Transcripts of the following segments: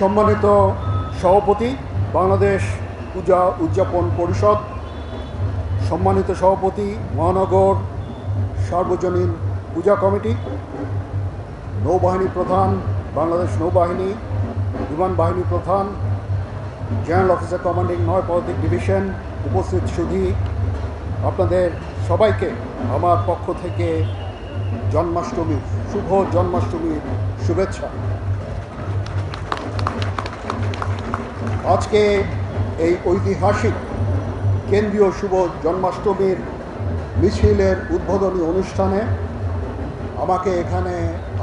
সম্মানিত সভাপতি বাংলাদেশ পূজা উদযাপন পরিষদ, সম্মানিত সভাপতি মহানগর সার্বজনীন পূজা কমিটি, নৌবাহিনী প্রধান বাংলাদেশ নৌবাহিনী, বিমান বাহিনী প্রধান, জেনারেল অফিসার কমান্ডিং ৯ পদাতিক ডিভিশন, উপস্থিত সুধী, আপনাদের সবাইকে আমার পক্ষ থেকে শুভ জন্মাষ্টমীর শুভেচ্ছা। আজকে এই ঐতিহাসিক কেন্দ্রীয় শুভ জন্মাষ্টমীর মিছিলের উদ্বোধনী অনুষ্ঠানে আমাকে এখানে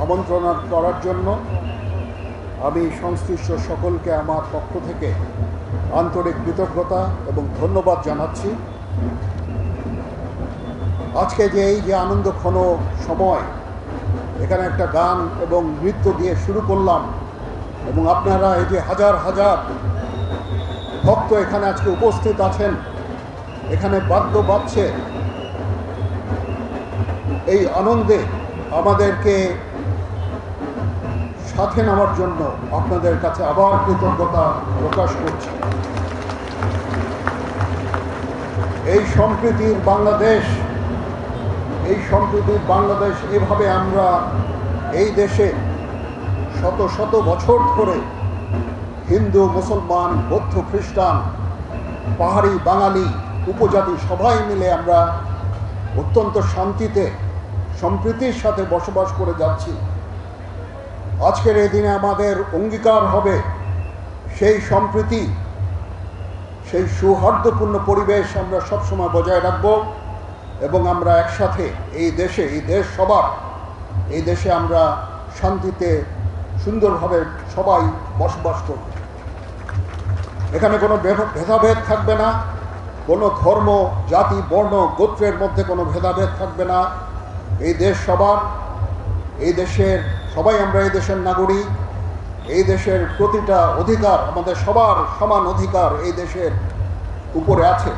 আমন্ত্রণ করার জন্য আমি সংশ্লিষ্ট সকলকে আমার পক্ষ থেকে আন্তরিক কৃতজ্ঞতা এবং ধন্যবাদ জানাচ্ছি। আজকে এই যে আনন্দঘন সময়, এখানে একটা গান এবং নৃত্য দিয়ে শুরু করলাম এবং আপনারা এই যে হাজার হাজার ভক্ত এখানে আজকে উপস্থিত আছেন, এখানে বাদ্য বাজছে, এই আনন্দে আমাদেরকে সাথে নেওয়ার জন্য আপনাদের কাছে আবার কৃতজ্ঞতা প্রকাশ করছি। এই সম্প্রীতির বাংলাদেশ এভাবে আমরা এই দেশে শত শত বছর ধরে হিন্দু, মুসলমান, বৌদ্ধ, খ্রিস্টান, পাহাড়ি, বাঙালি, উপজাতি সবাই মিলে আমরা অত্যন্ত শান্তিতে সম্প্রীতির সাথে বসবাস করে যাচ্ছি। আজকের এই দিনে আমাদের অঙ্গীকার হবে সেই সম্প্রীতি, সেই সৌহার্দ্যপূর্ণ পরিবেশ আমরা সবসময় বজায় রাখব এবং আমরা একসাথে এই দেশ সবার, এই দেশে আমরা শান্তিতে সুন্দরভাবে সবাই বসবাস করব। এখানে কোনো ভেদাভেদ থাকবে না, কোনো ধর্ম, জাতি, বর্ণ, গোত্রের মধ্যে কোনো ভেদাভেদ থাকবে না। এই দেশ সবার, এই দেশের সবাই আমরা এই দেশের নাগরিক, এই দেশের প্রতিটা অধিকার, আমাদের সবার সমান অধিকার এই দেশের উপরে আছে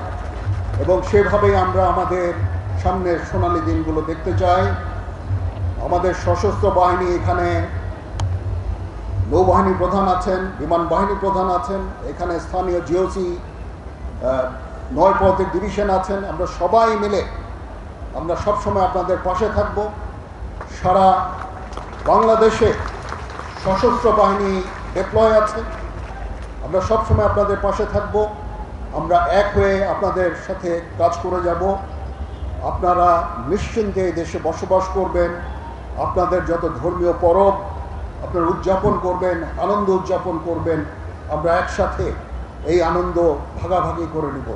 এবং সেভাবেই আমরা আমাদের সামনের সোনালী দিনগুলো দেখতে চাই। আমাদের সশস্ত্র বাহিনী, এখানে নৌবাহিনী প্রধান আছেন, বিমান বাহিনী প্রধান আছেন, এখানে স্থানীয় জিওসি ৯ পদাতিক ডিভিশন আছেন। আমরা সবাই মিলে আমরা সবসময় আপনাদের পাশে থাকব। সারা বাংলাদেশে সশস্ত্র বাহিনী ডিপ্লয় আছে, আমরা সবসময় আপনাদের পাশে থাকব। আমরা এক হয়ে আপনাদের সাথে কাজ করে যাব। আপনারা নিশ্চিন্তে এই দেশে বসবাস করবেন। আপনাদের যত ধর্মীয় পরব আপনারা উদযাপন করবেন, আনন্দ উদযাপন করবেন। আমরা একসাথে এই আনন্দ ভাগাভাগি করে নেব।